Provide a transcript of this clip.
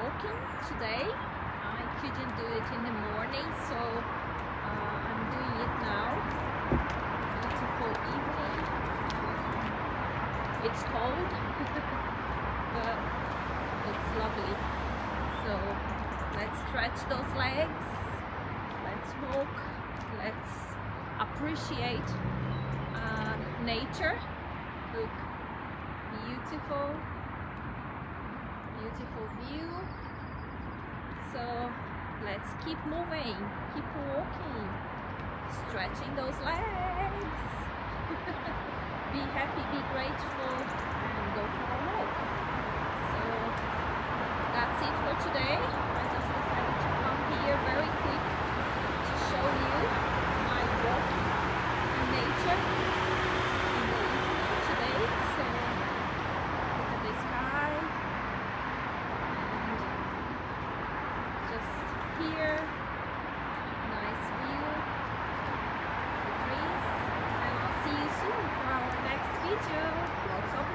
walking today. I couldn't do it in the morning, so I'm doing it now. Beautiful evening. It's cold, but it's lovely. So let's stretch those legs. Let's walk. Let's appreciate nature. Look, beautiful view. So let's keep moving, keep walking, stretching those legs. Be happy, be grateful, and go for a walk. So that's it for today. I just decided to come here very quick to show you my walk in nature in the evening today. So look at the sky. Here, nice view, the trees, and I'll see you soon for our next video. Lots of